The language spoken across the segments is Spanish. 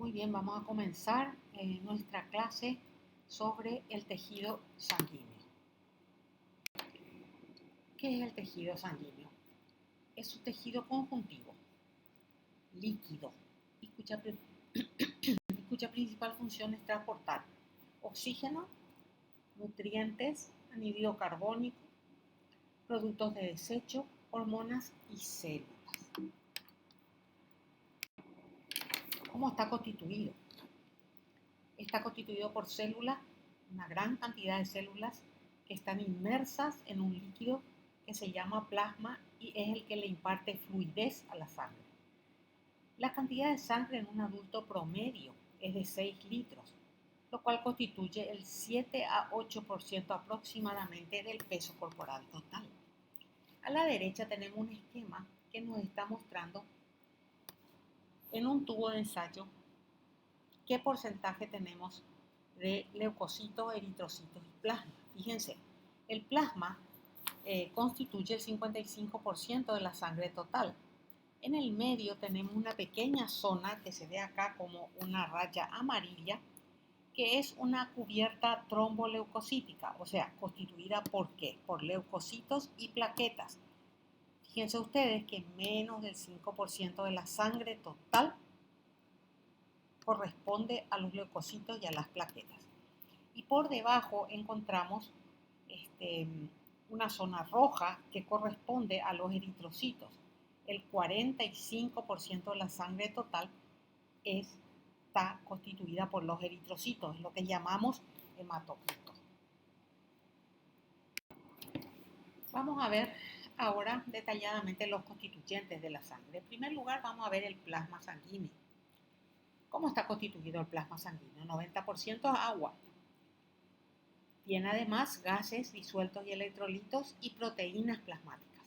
Muy bien, vamos a comenzar nuestra clase sobre el tejido sanguíneo. ¿Qué es el tejido sanguíneo? Es un tejido conjuntivo, líquido, y cuya principal función es transportar oxígeno, nutrientes, anhídrido carbónico, productos de desecho, hormonas y células. ¿Cómo está constituido? Está constituido por células, una gran cantidad de células que están inmersas en un líquido que se llama plasma y es el que le imparte fluidez a la sangre. La cantidad de sangre en un adulto promedio es de 6 litros, lo cual constituye el 7 a 8% aproximadamente del peso corporal total. A la derecha tenemos un esquema que nos está mostrando en un tubo de ensayo qué porcentaje tenemos de leucocitos, eritrocitos y plasma. Fíjense, el plasma constituye el 55% de la sangre total. En el medio tenemos una pequeña zona que se ve acá como una raya amarilla, que es una cubierta tromboleucocítica, o sea, constituida ¿por qué? Por leucocitos y plaquetas. Fíjense ustedes que menos del 5% de la sangre total corresponde a los leucocitos y a las plaquetas. Y por debajo encontramos una zona roja que corresponde a los eritrocitos. El 45% de la sangre total está constituida por los eritrocitos, lo que llamamos hematocrito. Vamos a ver ahora detalladamente los constituyentes de la sangre. En primer lugar, vamos a ver el plasma sanguíneo. ¿Cómo está constituido el plasma sanguíneo? 90% agua. Tiene además gases disueltos y electrolitos y proteínas plasmáticas.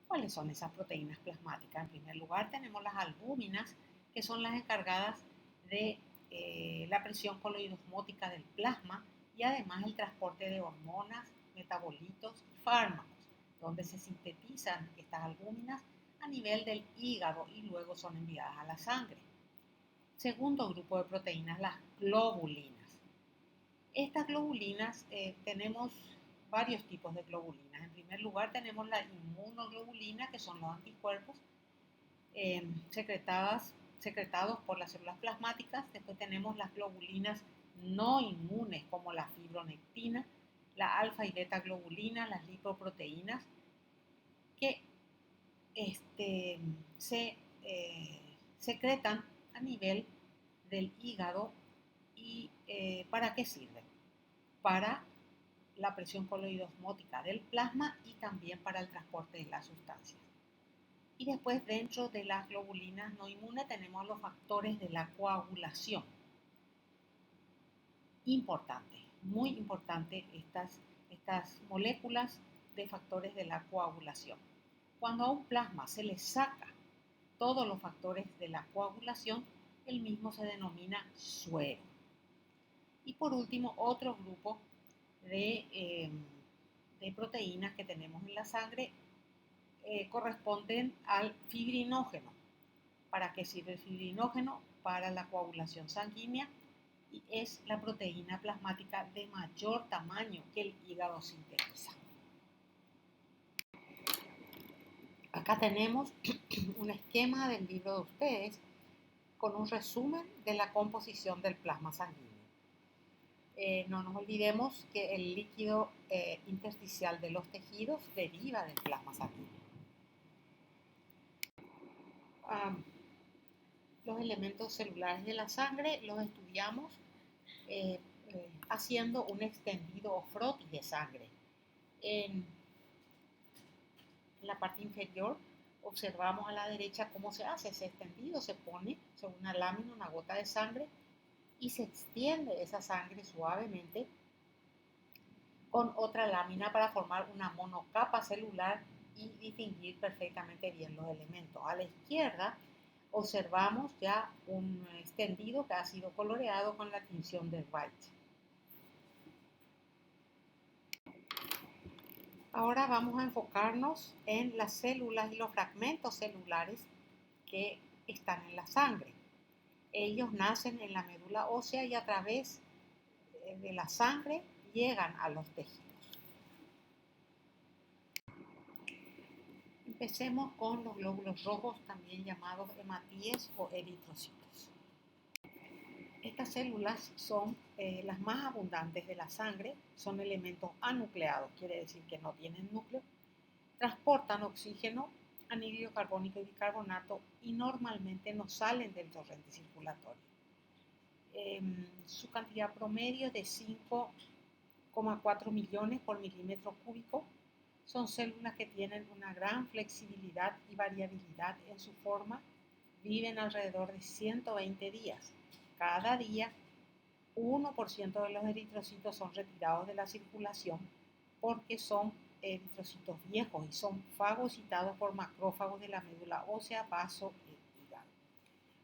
¿Cuáles son esas proteínas plasmáticas? En primer lugar tenemos las albúminas, que son las encargadas de la presión coloidosmótica del plasma y además el transporte de hormonas, metabolitos y fármacos, donde se sintetizan estas albúminas a nivel del hígado y luego son enviadas a la sangre. Segundo grupo de proteínas, las globulinas. Estas globulinas, tenemos varios tipos de globulinas. En primer lugar tenemos la inmunoglobulina, que son los anticuerpos secretados por las células plasmáticas. Después tenemos las globulinas no inmunes, como la fibronectina, la alfa y beta globulina, las lipoproteínas, que se secretan a nivel del hígado. ¿Y para qué sirven? Para la presión coloidosmótica del plasma y también para el transporte de las sustancias. Y después, dentro de las globulinas no inmunes tenemos los factores de la coagulación. Importante, muy importante estas moléculas de factores de la coagulación. Cuando a un plasma se le saca todos los factores de la coagulación, el mismo se denomina suero. Y por último, otro grupo de proteínas que tenemos en la sangre corresponden al fibrinógeno. ¿Para qué sirve el fibrinógeno? Para la coagulación sanguínea y es la proteína plasmática de mayor tamaño que el hígado sintetiza. Acá tenemos un esquema del libro de ustedes con un resumen de la composición del plasma sanguíneo. No nos olvidemos que el líquido intersticial de los tejidos deriva del plasma sanguíneo. Los elementos celulares de la sangre los estudiamos haciendo un extendido o frotis de sangre. En la parte inferior observamos a la derecha cómo se hace ese extendido. Se pone sobre una lámina una gota de sangre y se extiende esa sangre suavemente con otra lámina para formar una monocapa celular y distinguir perfectamente bien los elementos. A la izquierda observamos ya un extendido que ha sido coloreado con la tinción de Wright. Ahora vamos a enfocarnos en las células y los fragmentos celulares que están en la sangre. Ellos nacen en la médula ósea y a través de la sangre llegan a los tejidos. Empecemos con los glóbulos rojos, también llamados hematíes o eritrocitos. Estas células son las más abundantes de la sangre, son elementos anucleados, quiere decir que no tienen núcleo, transportan oxígeno, anhídrido carbónico y bicarbonato y normalmente no salen del torrente circulatorio. Su cantidad promedio es de 5,4 millones por milímetro cúbico. Son células que tienen una gran flexibilidad y variabilidad en su forma. Viven alrededor de 120 días. Cada día, 1% de los eritrocitos son retirados de la circulación porque son eritrocitos viejos y son fagocitados por macrófagos de la médula ósea, vaso e hígado.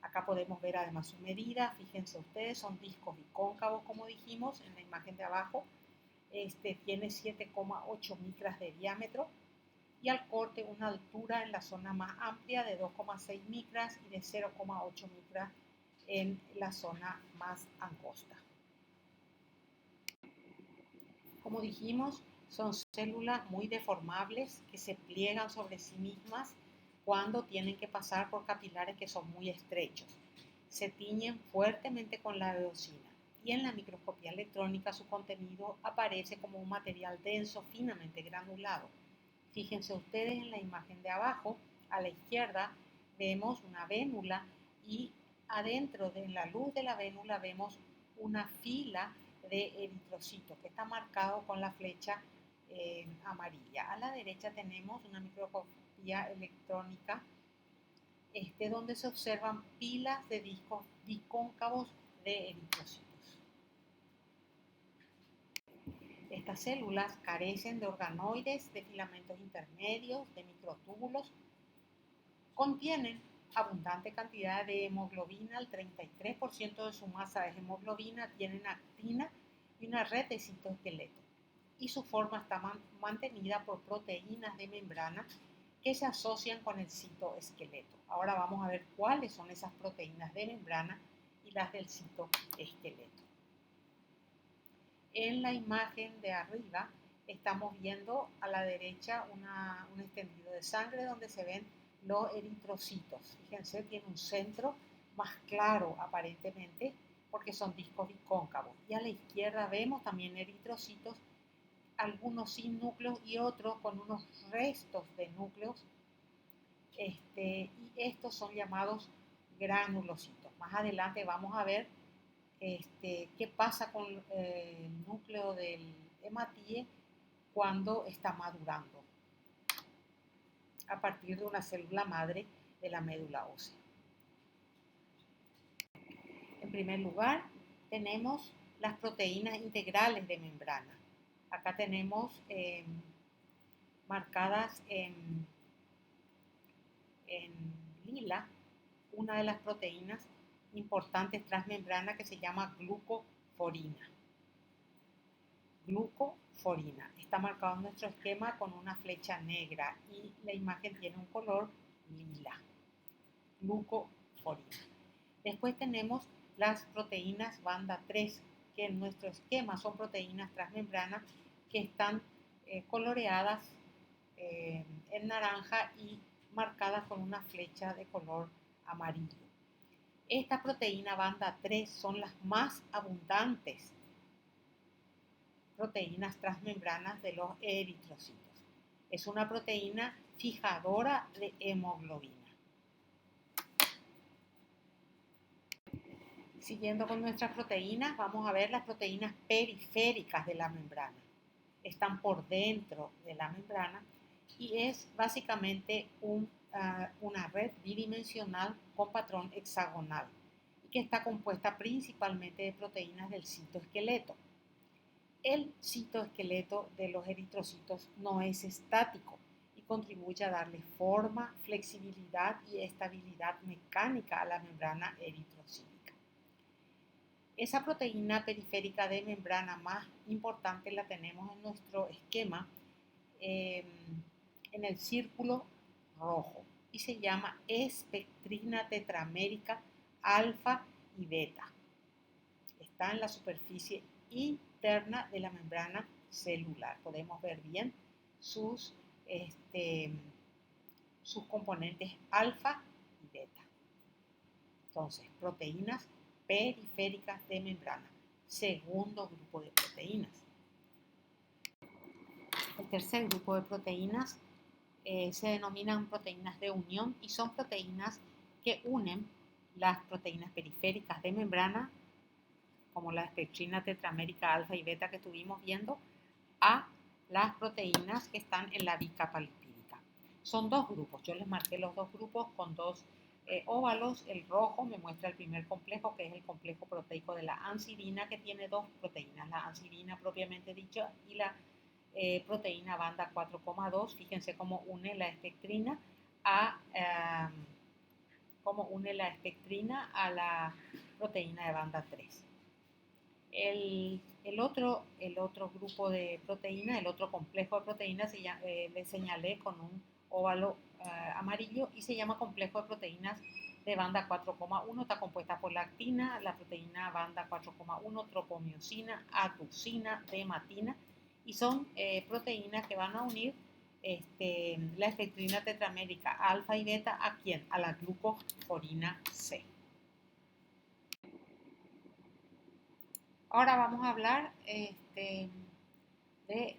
Acá podemos ver además su medida. Fíjense ustedes, son discos bicóncavos, como dijimos en la imagen de abajo. Tiene 7,8 micras de diámetro y al corte una altura en la zona más amplia de 2,6 micras y de 0,8 micras en la zona más angosta. Como dijimos, son células muy deformables que se pliegan sobre sí mismas cuando tienen que pasar por capilares que son muy estrechos. Se tiñen fuertemente con la eosina y en la microscopía electrónica su contenido aparece como un material denso finamente granulado. Fíjense ustedes en la imagen de abajo, a la izquierda vemos una vénula y adentro de la luz de la vénula vemos una fila de eritrocitos que está marcado con la flecha amarilla. A la derecha tenemos una microscopía electrónica donde se observan pilas de discos bicóncavos de eritrocitos. Estas células carecen de organoides, de filamentos intermedios, de microtúbulos. Contienen abundante cantidad de hemoglobina, el 33% de su masa es hemoglobina, tienen actina y una red de citoesqueleto. Y su forma está mantenida por proteínas de membrana que se asocian con el citoesqueleto. Ahora vamos a ver cuáles son esas proteínas de membrana y las del citoesqueleto. En la imagen de arriba estamos viendo a la derecha un extendido de sangre donde se ven los eritrocitos. Fíjense, tiene un centro más claro aparentemente porque son discos bicóncavos. Y a la izquierda vemos también eritrocitos, algunos sin núcleos y otros con unos restos de núcleos. Y estos son llamados granulocitos. Más adelante vamos a ver qué pasa con el núcleo del hematíe cuando está madurando a partir de una célula madre de la médula ósea. En primer lugar, tenemos las proteínas integrales de membrana. Acá tenemos marcadas en lila una de las proteínas importantes transmembrana que se llama glucoforina. Glucoforina. Está marcado en nuestro esquema con una flecha negra y la imagen tiene un color lila. Glucoforina. Después tenemos las proteínas banda 3, que en nuestro esquema son proteínas transmembranas que están coloreadas en naranja y marcadas con una flecha de color amarillo. Esta proteína banda 3 son las más abundantes proteínas transmembranas de los eritrocitos. Es una proteína fijadora de hemoglobina. Siguiendo con nuestras proteínas, vamos a ver las proteínas periféricas de la membrana. Están por dentro de la membrana y es básicamente una red bidimensional con patrón hexagonal y que está compuesta principalmente de proteínas del citoesqueleto. El citoesqueleto de los eritrocitos no es estático y contribuye a darle forma, flexibilidad y estabilidad mecánica a la membrana eritrocítica. Esa proteína periférica de membrana más importante la tenemos en nuestro esquema en el círculo rojo y se llama espectrina tetramérica alfa y beta. Está en la superficie interna de la membrana celular. Podemos ver bien sus componentes alfa y beta. Entonces, proteínas periféricas de membrana. Segundo grupo de proteínas. El tercer grupo de proteínas se denominan proteínas de unión y son proteínas que unen las proteínas periféricas de membrana, como la espectrina tetramérica alfa y beta que estuvimos viendo, a las proteínas que están en la bicapa lipídica. Son dos grupos, yo les marqué los dos grupos con dos óvalos. El rojo me muestra el primer complejo, que es el complejo proteico de la ansidina, que tiene dos proteínas, la ansidina propiamente dicha y la proteína banda 4,2. Fíjense cómo une la espectrina a la proteína de banda 3. El otro grupo de proteínas, el otro complejo de proteínas, le señalé con un óvalo amarillo y se llama complejo de proteínas de banda 4,1. Está compuesta por lactina, la proteína banda 4,1, tropomiosina, aducina, dematina, y son proteínas que van a unir la espectrina tetramérica alfa y beta. ¿A quién? A la glucoforina C. Ahora vamos a hablar de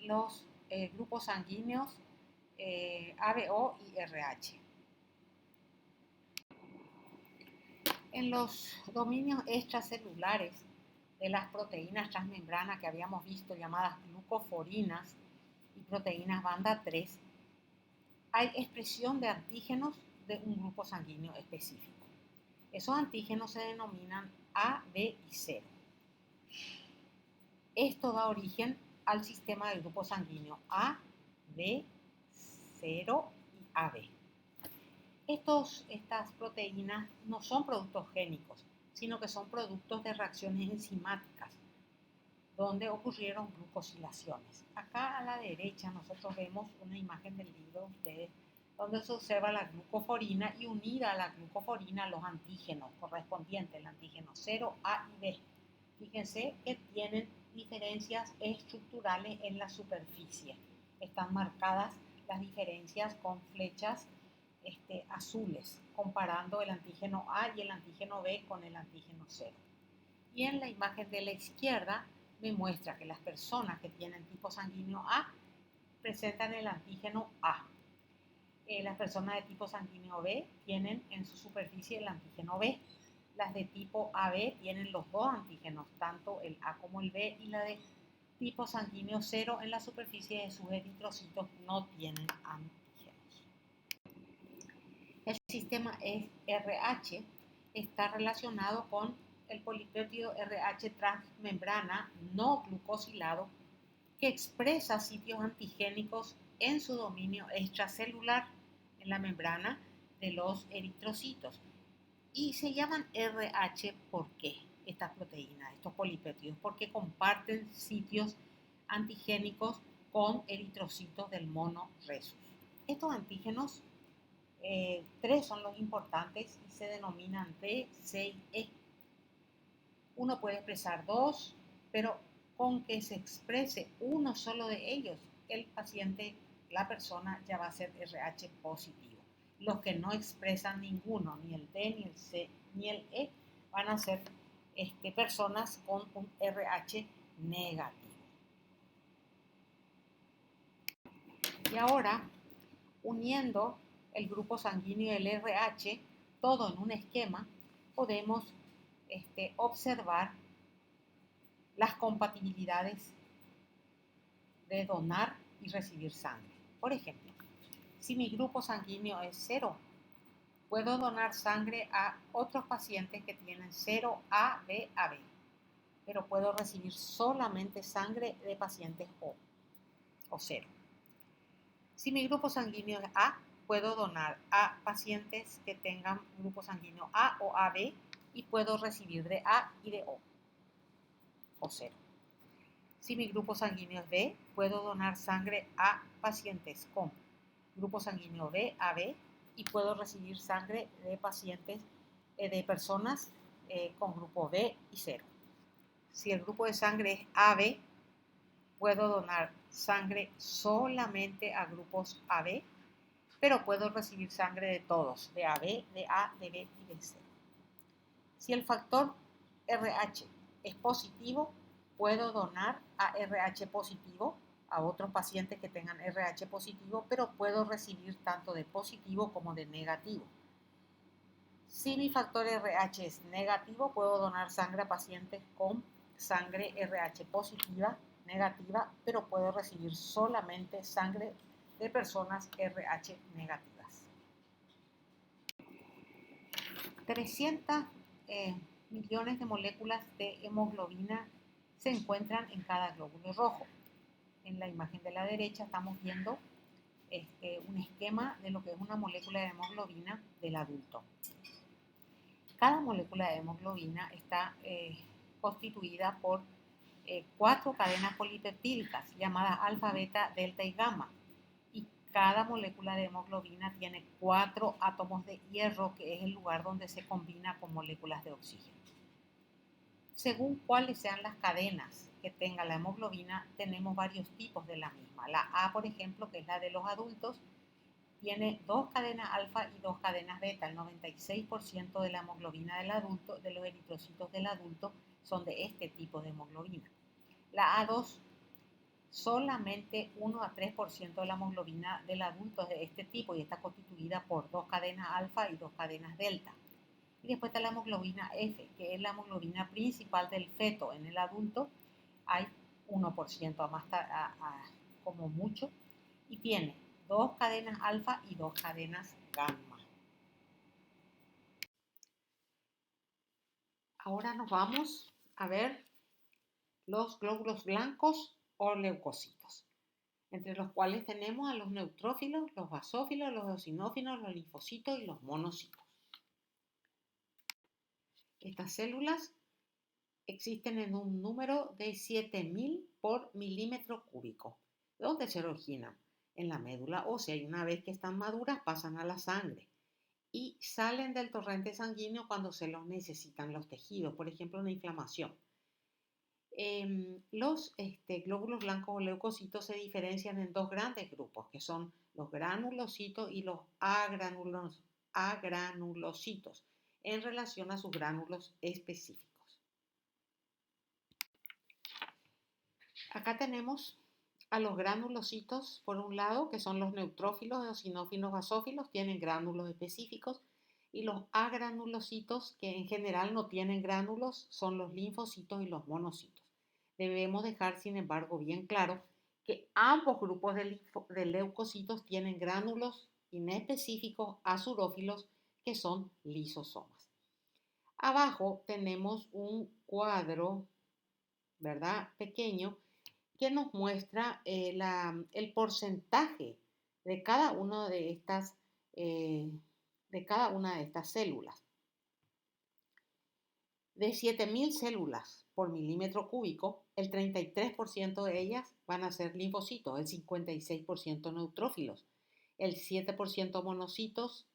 los grupos sanguíneos ABO y RH. En los dominios extracelulares de las proteínas transmembrana que habíamos visto, llamadas glucoforinas y proteínas banda 3, hay expresión de antígenos de un grupo sanguíneo específico. Esos antígenos se denominan A, B y 0. Esto da origen al sistema de grupos sanguíneos A, B, 0 y AB. Estas proteínas no son productos génicos, sino que son productos de reacciones enzimáticas, donde ocurrieron glucosilaciones. Acá a la derecha nosotros vemos una imagen del libro de ustedes, donde se observa la glucoforina y unida a la glucoforina los antígenos correspondientes, el antígeno 0, A y B. Fíjense que tienen diferencias estructurales en la superficie. Están marcadas las diferencias con flechas azules, comparando el antígeno A y el antígeno B con el antígeno 0. Y en la imagen de la izquierda me muestra que las personas que tienen tipo sanguíneo A presentan el antígeno A. Las personas de tipo sanguíneo B tienen en su superficie el antígeno B. Las de tipo AB tienen los dos antígenos, tanto el A como el B, y la de tipo sanguíneo 0 en la superficie de sus eritrocitos no tienen antígenos. El sistema RH está relacionado con el polipéptido RH transmembrana no glucosilado, que expresa sitios antigénicos en su dominio extracelular, en la membrana de los eritrocitos. Y se llaman RH, ¿por qué? Estas proteínas, estos polipéptidos, porque comparten sitios antigénicos con eritrocitos del mono rhesus. Estos antígenos, tres son los importantes y se denominan B, C y E. Uno puede expresar dos, pero con que se exprese uno solo de ellos, el paciente, la persona, ya va a ser RH positivo. Los que no expresan ninguno, ni el D, ni el C, ni el E, van a ser personas con un RH negativo. Y ahora, uniendo el grupo sanguíneo y el RH, todo en un esquema, podemos observar las compatibilidades de donar y recibir sangre. Por ejemplo, si mi grupo sanguíneo es 0, puedo donar sangre a otros pacientes que tienen 0, A, B, AB, pero puedo recibir solamente sangre de pacientes O 0. Si mi grupo sanguíneo es A, puedo donar a pacientes que tengan grupo sanguíneo A o AB y puedo recibir de A y de O 0. Si mi grupo sanguíneo es B, puedo donar sangre a pacientes con grupo sanguíneo B, AB, y puedo recibir sangre de pacientes, de personas con grupo B y 0. Si el grupo de sangre es AB, puedo donar sangre solamente a grupos AB, pero puedo recibir sangre de todos, de AB, de A, de B y de C. Si el factor RH es positivo, puedo donar a RH positivo a otros pacientes que tengan RH positivo, pero puedo recibir tanto de positivo como de negativo. Si mi factor RH es negativo, puedo donar sangre a pacientes con sangre RH positiva, negativa, pero puedo recibir solamente sangre de personas RH negativas. 300 millones de moléculas de hemoglobina se encuentran en cada glóbulo rojo. En la imagen de la derecha estamos viendo un esquema de lo que es una molécula de hemoglobina del adulto. Cada molécula de hemoglobina está constituida por 4 cadenas polipeptídicas llamadas alfa, beta, delta y gamma. Y cada molécula de hemoglobina tiene 4 átomos de hierro, que es el lugar donde se combina con moléculas de oxígeno. Según cuáles sean las cadenas que tenga la hemoglobina, tenemos varios tipos de la misma. La A, por ejemplo, que es la de los adultos, tiene 2 cadenas alfa y 2 cadenas beta. El 96% de la hemoglobina del adulto, de los eritrocitos del adulto, son de este tipo de hemoglobina. La A2, solamente 1 a 3% de la hemoglobina del adulto es de este tipo y está constituida por 2 cadenas alfa y 2 cadenas delta. Y después está la hemoglobina F, que es la hemoglobina principal del feto. En el adulto hay 1% como mucho, y tiene 2 cadenas alfa y 2 cadenas gamma. Ahora nos vamos a ver los glóbulos blancos o leucocitos, entre los cuales tenemos a los neutrófilos, los basófilos, los eosinófilos, los linfocitos y los monocitos. Estas células existen en un número de 7000 por milímetro cúbico. ¿De dónde se originan? En la médula ósea, y una vez que están maduras pasan a la sangre y salen del torrente sanguíneo cuando se los necesitan los tejidos, por ejemplo, una inflamación. Los glóbulos blancos o leucocitos se diferencian en 2 grandes grupos, que son los granulocitos y los agranulocitos, en relación a sus gránulos específicos. Acá tenemos a los granulocitos, por un lado, que son los neutrófilos, eosinófilos, basófilos, tienen gránulos específicos, y los agranulocitos, que en general no tienen gránulos, son los linfocitos y los monocitos. Debemos dejar, sin embargo, bien claro que ambos grupos de leucocitos tienen gránulos inespecíficos azurófilos, que son lisosomas. Abajo tenemos un cuadro, ¿verdad?, pequeño, que nos muestra el porcentaje de cada una de estas células. De 7000 células por milímetro cúbico, el 33% de ellas van a ser linfocitos, el 56% neutrófilos, el 7% monocitos,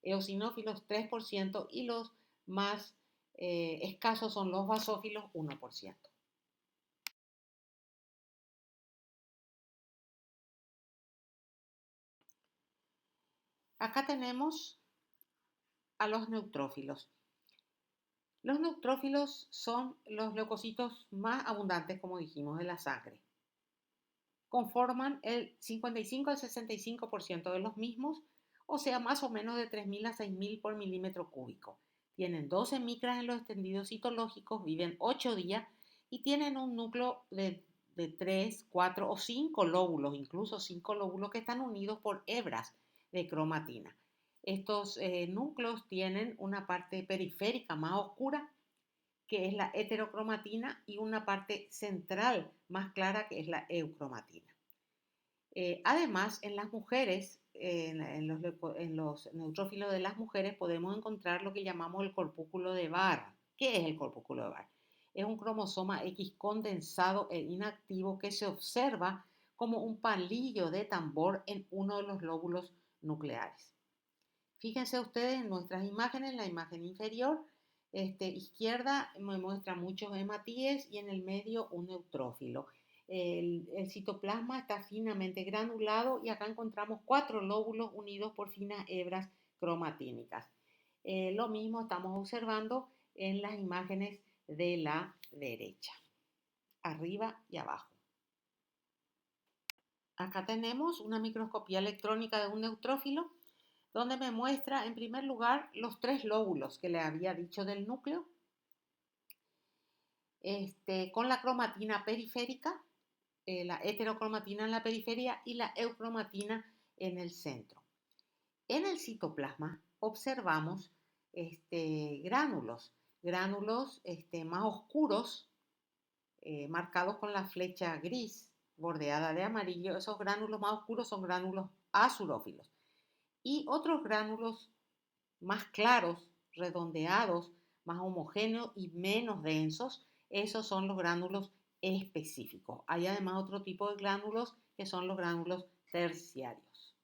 eosinófilos 3%, y los más escasos son los basófilos, 1%. Acá tenemos a los neutrófilos. Los neutrófilos son los leucocitos más abundantes, como dijimos, de la sangre. Conforman el 55 al 65% de los mismos, o sea, más o menos de 3000 a 6000 por milímetro cúbico. Tienen 12 micras en los extendidos citológicos, viven 8 días y tienen un núcleo de 3, 4 o 5 lóbulos, incluso 5 lóbulos que están unidos por hebras de cromatina. Estos núcleos tienen una parte periférica más oscura, que es la heterocromatina, y una parte central más clara, que es la eucromatina. Además, en las mujeres, en los neutrófilos de las mujeres, podemos encontrar lo que llamamos el corpúsculo de Barr. ¿Qué es el corpúsculo de Barr? Es un cromosoma X condensado e inactivo que se observa como un palillo de tambor en uno de los lóbulos nucleares. Fíjense ustedes en nuestras imágenes, en la imagen inferior, izquierda me muestra muchos hematíes y en el medio un neutrófilo. El citoplasma está finamente granulado y acá encontramos 4 lóbulos unidos por finas hebras cromatínicas. Lo mismo estamos observando en las imágenes de la derecha, arriba y abajo. Acá tenemos una microscopía electrónica de un neutrófilo, donde me muestra en primer lugar los 3 lóbulos que le había dicho del núcleo, con la cromatina periférica, la heterocromatina en la periferia y la eucromatina en el centro. En el citoplasma observamos gránulos más oscuros, marcados con la flecha gris bordeada de amarillo. Esos gránulos más oscuros son gránulos azurófilos. Y otros gránulos más claros, redondeados, más homogéneos y menos densos, esos son los gránulos específicos. Hay además otro tipo de gránulos que son los gránulos terciarios.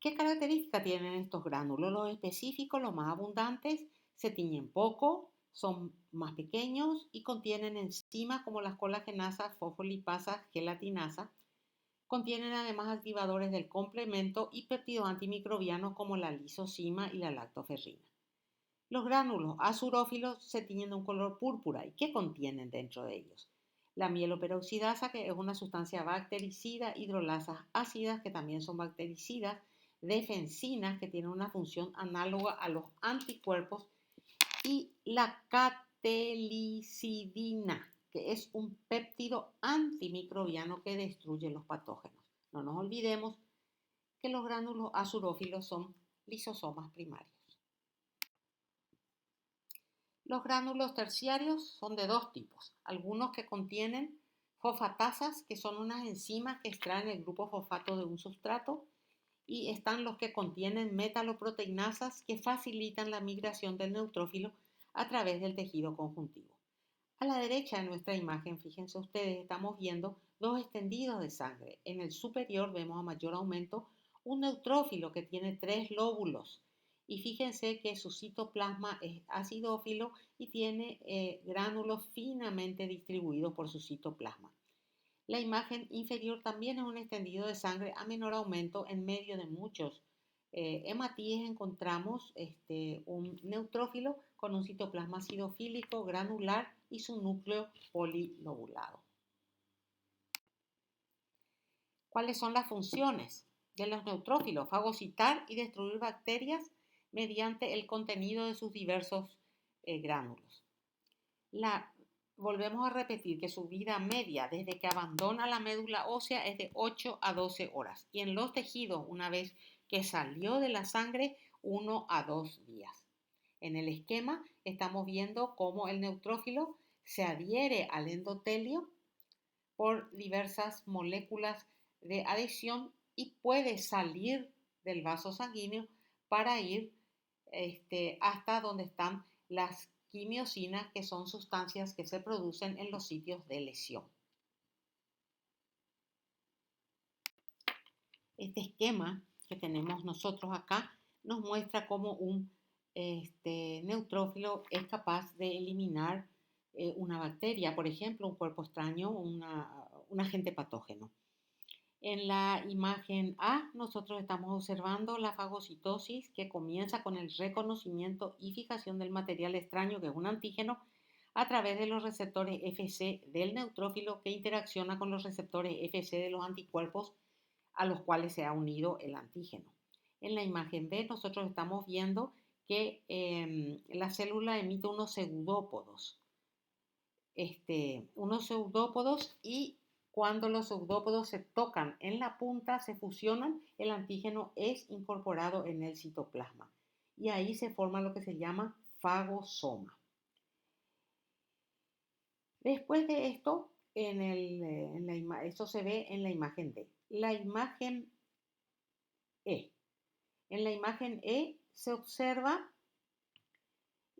¿Qué características tienen estos gránulos? Los específicos, los más abundantes, se tiñen poco, son más pequeños y contienen enzimas como las colagenasas, fosfolipasas, gelatinasas. Contienen además activadores del complemento y péptidos antimicrobianos como la lisozima y la lactoferrina. Los gránulos azurófilos se tiñen de un color púrpura. ¿Y qué contienen dentro de ellos? La mieloperoxidasa, que es una sustancia bactericida, hidrolasas ácidas, que también son bactericidas, defensinas, que tienen una función análoga a los anticuerpos, y la catelicidina, que es un péptido antimicrobiano que destruye los patógenos. No nos olvidemos que los gránulos azurófilos son lisosomas primarios. Los gránulos terciarios son de 2 tipos. Algunos que contienen fosfatasas, que son unas enzimas que extraen el grupo fosfato de un sustrato, y están los que contienen metaloproteinasas, que facilitan la migración del neutrófilo a través del tejido conjuntivo. A la derecha de nuestra imagen, fíjense ustedes, estamos viendo 2 extendidos de sangre. En el superior vemos a mayor aumento un neutrófilo que tiene 3 lóbulos. Y fíjense que su citoplasma es acidófilo y tiene gránulos finamente distribuidos por su citoplasma. La imagen inferior también es un extendido de sangre a menor aumento. En medio de muchos hematíes encontramos un neutrófilo con un citoplasma acidofílico granular y su núcleo polilobulado. ¿Cuáles son las funciones de los neutrófilos? Fagocitar y destruir bacterias mediante el contenido de sus diversos gránulos. Volvemos a repetir que su vida media desde que abandona la médula ósea es de 8 a 12 horas y en los tejidos, una vez que salió de la sangre, 1 a 2 días. En el esquema estamos viendo cómo el neutrófilo se adhiere al endotelio por diversas moléculas de adhesión y puede salir del vaso sanguíneo para ir hasta donde están las quimiosinas, que son sustancias que se producen en los sitios de lesión. Este esquema que tenemos nosotros acá nos muestra cómo un neutrófilo es capaz de eliminar una bacteria, por ejemplo, un cuerpo extraño, un agente patógeno. En la imagen A, nosotros estamos observando la fagocitosis, que comienza con el reconocimiento y fijación del material extraño, que es un antígeno, a través de los receptores Fc del neutrófilo, que interacciona con los receptores Fc de los anticuerpos a los cuales se ha unido el antígeno. En la imagen B, nosotros estamos viendo que la célula emite unos pseudópodos. Y cuando los pseudópodos se tocan en la punta, se fusionan, el antígeno es incorporado en el citoplasma. Y ahí se forma lo que se llama fagosoma. Después de esto, esto se ve en la imagen D. La imagen E. En la imagen E se observa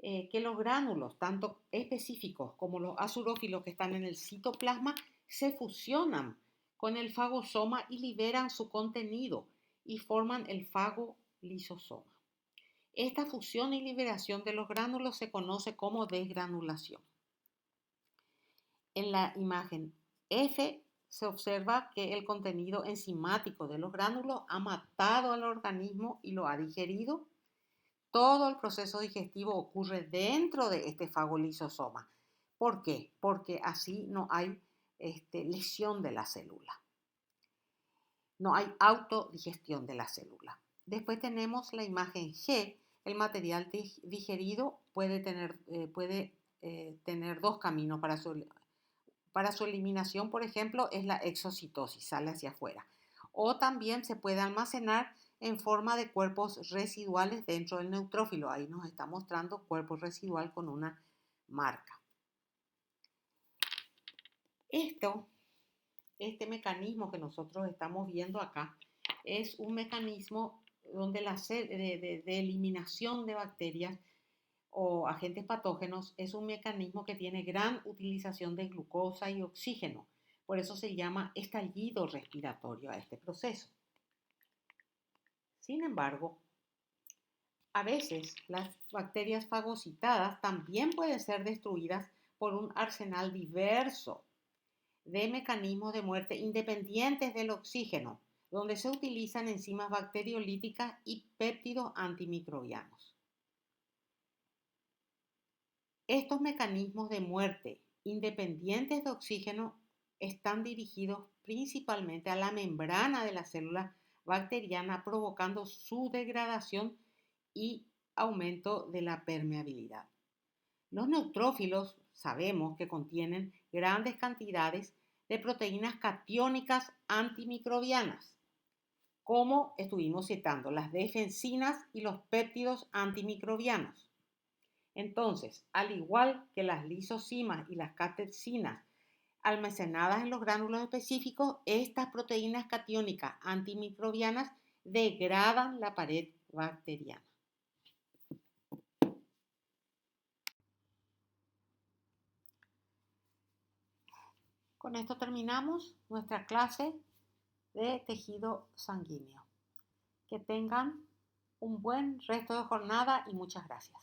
que los gránulos, tanto específicos como los azurófilos que están en el citoplasma, se fusionan con el fagosoma y liberan su contenido y forman el fagolisosoma. Esta fusión y liberación de los gránulos se conoce como desgranulación. En la imagen F se observa que el contenido enzimático de los gránulos ha matado al organismo y lo ha digerido. Todo el proceso digestivo ocurre dentro de este fagolisosoma. ¿Por qué? Porque así no hay lesión de la célula. No hay autodigestión de la célula. Después tenemos la imagen G. El material digerido puede tener dos caminos para su eliminación. Por ejemplo, es la exocitosis, sale hacia afuera. O también se puede almacenar en forma de cuerpos residuales dentro del neutrófilo. Ahí nos está mostrando cuerpo residual con una marca. Este mecanismo que nosotros estamos viendo acá es un mecanismo donde de eliminación de bacterias o agentes patógenos es un mecanismo que tiene gran utilización de glucosa y oxígeno. Por eso se llama estallido respiratorio a este proceso. Sin embargo, a veces las bacterias fagocitadas también pueden ser destruidas por un arsenal diverso de mecanismos de muerte independientes del oxígeno, donde se utilizan enzimas bacteriolíticas y péptidos antimicrobianos. Estos mecanismos de muerte independientes de oxígeno están dirigidos principalmente a la membrana de la célula bacteriana, provocando su degradación y aumento de la permeabilidad. Los neutrófilos sabemos que contienen grandes cantidades de proteínas catiónicas antimicrobianas, como estuvimos citando, las defensinas y los péptidos antimicrobianos. Entonces, al igual que las lisosimas y las catepsinas almacenadas en los gránulos específicos, estas proteínas catiónicas antimicrobianas degradan la pared bacteriana. Con esto terminamos nuestra clase de tejido sanguíneo. Que tengan un buen resto de jornada y muchas gracias.